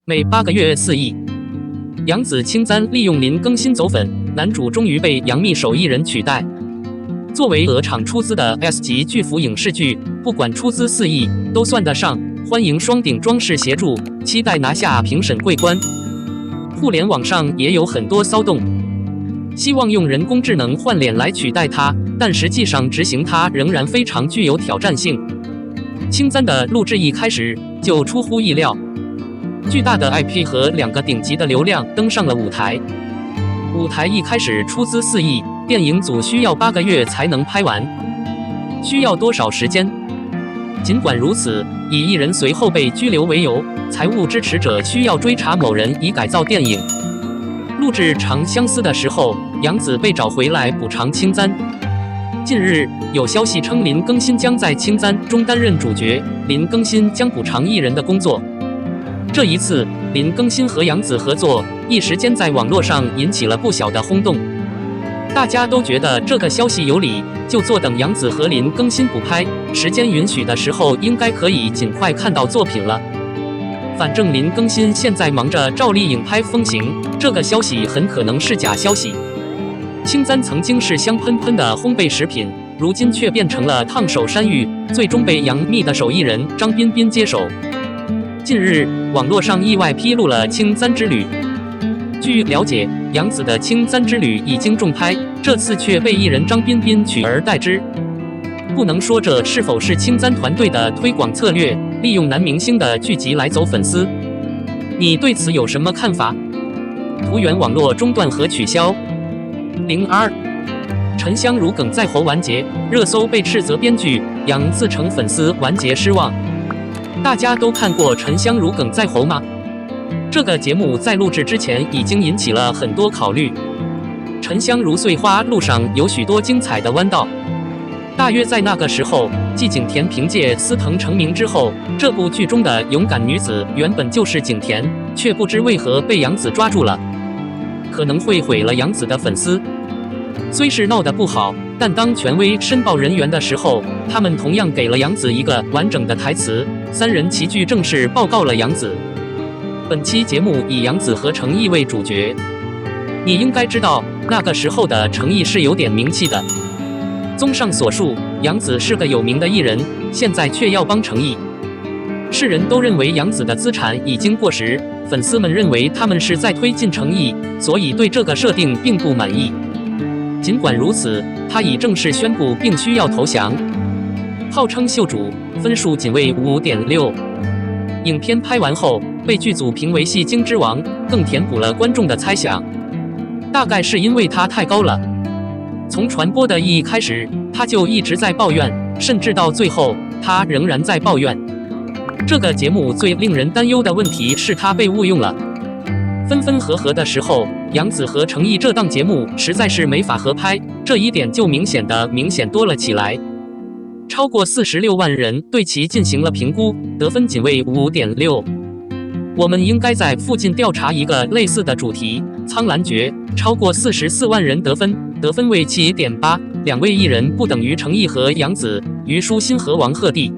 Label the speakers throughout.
Speaker 1: 每8个月4亿。杨紫青簪利用零更新走粉，男主终于被杨幂手艺人取代。作为鹅厂出资的 S 级巨幅影视剧，不管出资4亿都算得上。欢迎双顶装饰协助，期待拿下评审桂冠。互联网上也有很多骚动，希望用人工智能换脸来取代它，但实际上执行它仍然非常具有挑战性。青簪的录制一开始就出乎意料，巨大的 IP 和2个顶级的流量登上了舞台。舞台一开始出资4亿，电影组需要8个月才能拍完，需要多少时间？尽管如此，以艺人随后被拘留为由，财务支持者需要追查某人以改造电影。录制《长相思》的时候，杨紫被找回来补偿青簪。近日有消息称林更新将在青簪中担任主角，林更新将补偿艺人的工作。这一次林更新和杨紫合作，一时间在网络上引起了不小的轰动。大家都觉得这个消息有理，就坐等杨紫和林更新补拍，时间允许的时候应该可以尽快看到作品了。反正林更新现在忙着照例影拍《风行》，这个消息很可能是假消息。青簪曾经是香喷喷的烘焙食品，如今却变成了烫手山芋，最终被杨幂的手艺人张彬彬接手。近日网络上意外披露了青簪之旅。据了解，杨紫的青簪之旅已经中拍，这次却被艺人张彬彬取而代之。不能说这是否是青簪团队的推广策略，利用男明星的剧集来走粉丝。你对此有什么看法？图源网络中断和取消。02沉香如鲠在喉完结，热搜被斥责编剧杨自成粉丝完结失望。大家都看过沉香如鲠在喉吗？这个节目在录制之前已经引起了很多考虑。沉香如碎花路上有许多精彩的弯道。大约在那个时候，季景甜凭借司藤成名之后，这部剧中的勇敢女子原本就是景甜，却不知为何被杨紫抓住了，可能会毁了杨紫的粉丝。虽是闹得不好，但当权威申报人员的时候，他们同样给了杨紫一个完整的台词，三人齐聚正式报告了杨紫。本期节目以杨紫和程毅为主角，你应该知道那个时候的程毅是有点名气的。综上所述，杨紫是个有名的艺人，现在却要帮程毅。世人都认为杨紫的资产已经过时，粉丝们认为他们是在推进程毅，所以对这个设定并不满意。尽管如此，他已正式宣布并需要投降。号称秀主，分数仅为 5.6。影片拍完后被剧组评为戏精之王，更填补了观众的猜想。大概是因为它太高了。从传播的意义开始，他就一直在抱怨，甚至到最后，他仍然在抱怨。这个节目最令人担忧的问题是他被误用了。分分合合的时候，杨紫和程毅这档节目实在是没法合拍，这一点就明显多了起来。超过46万人对其进行了评估，得分仅为 5.6。我们应该在附近调查一个类似的主题。苍兰诀超过44万人得分为 7.8， 两位艺人不等于程毅和杨紫、虞书欣和王鹤棣。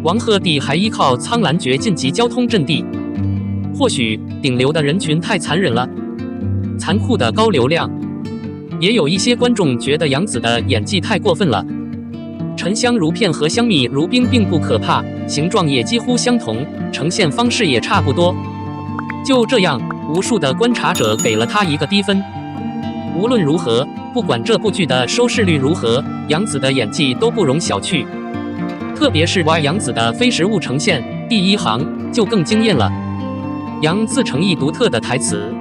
Speaker 1: 王鹤棣还依靠苍兰诀晋级交通阵地。或许顶流的人群太残忍了，残酷的高流量。也有一些观众觉得杨紫的演技太过分了。沉香如片和香蜜如冰并不可怕，形状也几乎相同，呈现方式也差不多。就这样，无数的观察者给了他一个低分。无论如何，不管这部剧的收视率如何，杨紫的演技都不容小觑。特别是杨紫的非实物呈现，第一行就更惊艳了。杨自成毅独特的台词，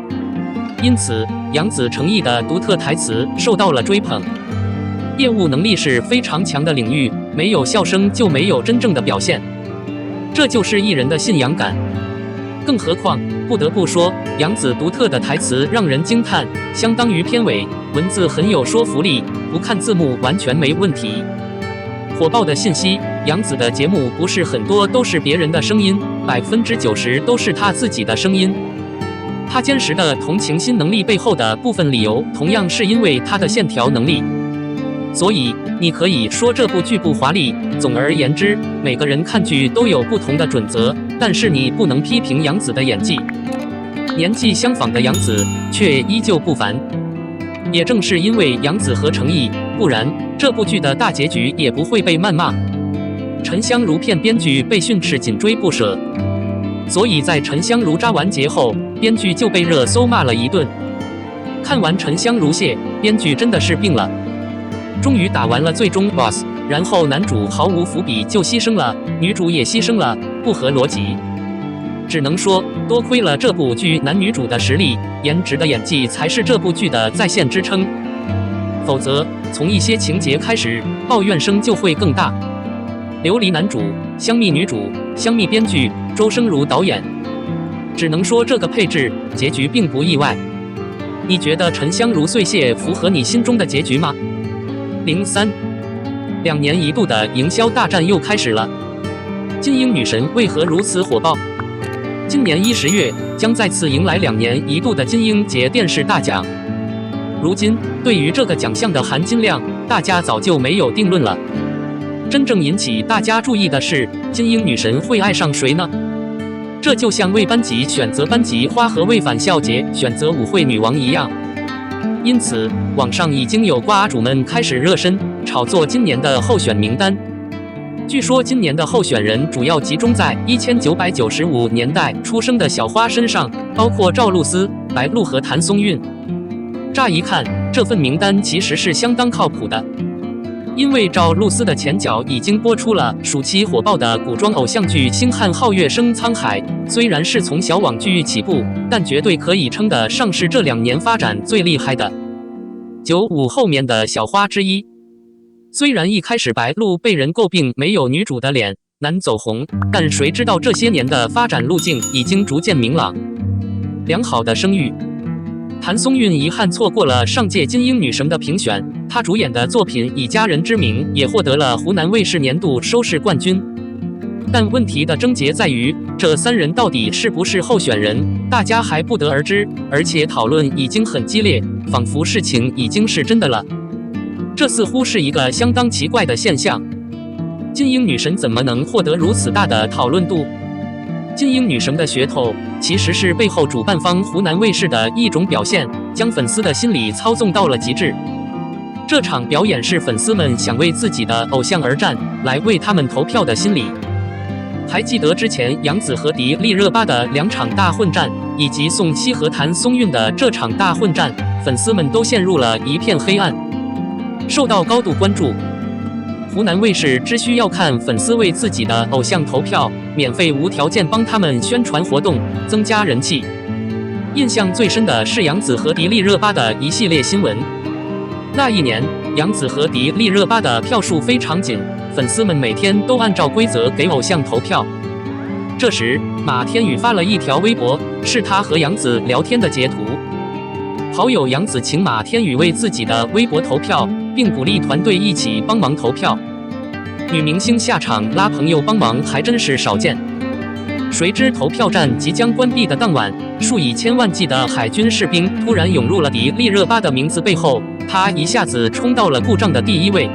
Speaker 1: 因此杨紫成毅的独特台词受到了追捧。业务能力是非常强的领域，没有笑声就没有真正的表现，这就是艺人的信仰感。更何况，不得不说，杨紫独特的台词让人惊叹，相当于片尾，文字很有说服力，不看字幕完全没问题。火爆的信息，杨紫的节目不是很多都是别人的声音，90%都是她自己的声音。她坚实的同情心能力背后的部分理由，同样是因为她的线条能力。所以，你可以说这部剧不华丽。总而言之，每个人看剧都有不同的准则，但但是你不能批评杨紫的演技。年纪相仿的杨紫却依旧不凡。也正是因为杨紫和程毅，不然这部剧的大结局也不会被谩骂。沉香如片编剧被训斥紧追不舍，所以在沉香如扎完结后，编剧就被热搜骂了一顿。看完沉香如谢，编剧真的是病了。终于打完了最终 BOSS， 然后男主毫无伏笔就牺牲了，女主也牺牲了，不合逻辑。只能说多亏了这部剧男女主的实力，颜值的演技才是这部剧的在线支撑。否则，从一些情节开始，抱怨声就会更大。琉璃男主，香蜜女主，香蜜编剧，周生如导演。只能说这个配置结局并不意外。你觉得沉香如碎屑符合你心中的结局吗？2年一度的营销大战又开始了。金鹰女神为何如此火爆？今年10月将再次迎来2年一度的金鹰节电视大奖。如今，对于这个奖项的含金量，大家早就没有定论了。真正引起大家注意的是，金鹰女神会爱上谁呢？这就像为班级选择班级花和为返校节选择舞会女王一样。因此，网上已经有瓜主们开始热身，炒作今年的候选名单。据说今年的候选人主要集中在1995年代出生的小花身上，包括赵露思、白鹿和谭松韵。乍一看，这份名单其实是相当靠谱的。因为赵露思的前脚已经播出了暑期火爆的古装偶像剧《星汉皓月升沧海》，虽然是从小网剧起步，但绝对可以称得上是这2年发展最厉害的95后面的小花之一。虽然一开始白鹿被人诟病没有女主的脸，难走红，但谁知道这些年的发展路径已经逐渐明朗。良好的声誉。谭松韵遗憾错过了上届金鹰女神的评选，她主演的作品以家人之名也获得了湖南卫视年度收视冠军。但问题的症结在于，这3人到底是不是候选人，大家还不得而知，而且讨论已经很激烈，仿佛事情已经是真的了。这似乎是一个相当奇怪的现象。金鹰女神怎么能获得如此大的讨论度？金鹰女神的噱头其实是背后主办方湖南卫视的一种表现，将粉丝的心理操纵到了极致。这场表演是粉丝们想为自己的偶像而战，来为他们投票的心理。还记得之前杨紫和迪丽热巴的2场大混战，以及宋茜和谭松韵的这场大混战，粉丝们都陷入了一片黑暗，受到高度关注。湖南卫视只需要看粉丝为自己的偶像投票，免费无条件帮他们宣传活动，增加人气。印象最深的是杨紫和迪丽热巴的一系列新闻。那一年，杨紫和迪丽热巴的票数非常紧，粉丝们每天都按照规则给偶像投票。这时，马天宇发了一条微博，是他和杨紫聊天的截图。好友杨紫请马天宇为自己的微博投票，并鼓励团队一起帮忙投票。女明星下场拉朋友帮忙还真是少见。谁知投票站即将关闭的当晚，数以千万计的海军士兵突然涌入了迪丽热巴的名字背后，她一下子冲到了故障的第1位。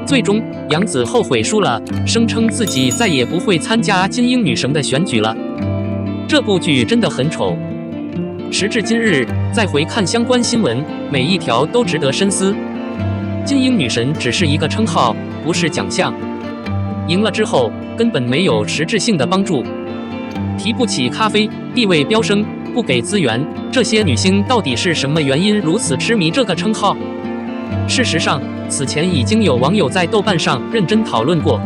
Speaker 1: 最终，杨紫后悔输了，声称自己再也不会参加金鹰女神的选举了。这部剧真的很丑。时至今日，再回看相关新闻，每一条都值得深思。金鹰女神只是一个称号，不是奖项。赢了之后，根本没有实质性的帮助，提不起咖啡，地位飙升，不给资源，这些女星到底是什么原因如此痴迷这个称号？事实上，此前已经有网友在豆瓣上认真讨论过。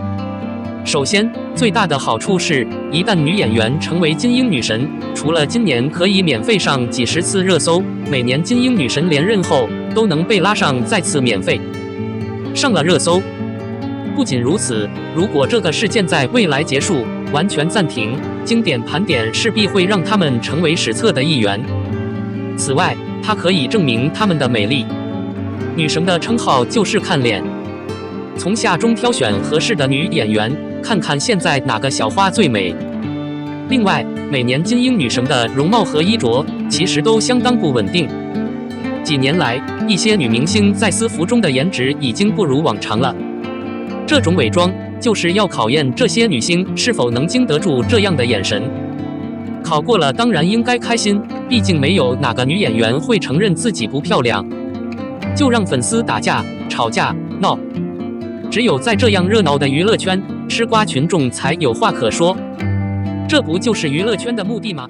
Speaker 1: 首先，最大的好处是，一旦女演员成为金鹰女神，除了今年可以免费上几十次热搜，每年金鹰女神连任后都能被拉上再次免费上了热搜。不仅如此，如果这个事件在未来结束，完全暂停，经典盘点势必会让他们成为史册的一员。此外，它可以证明她们的美丽。女神的称号就是看脸，从下中挑选合适的女演员，看看现在哪个小花最美。另外，每年金鹰女神的容貌和衣着其实都相当不稳定。几年来，一些女明星在私服中的颜值已经不如往常了。这种伪装就是要考验这些女星是否能经得住这样的眼神。考过了当然应该开心，毕竟没有哪个女演员会承认自己不漂亮。就让粉丝打架、吵架、闹，只有在这样热闹的娱乐圈，吃瓜群众才有话可说。这不就是娱乐圈的目的吗？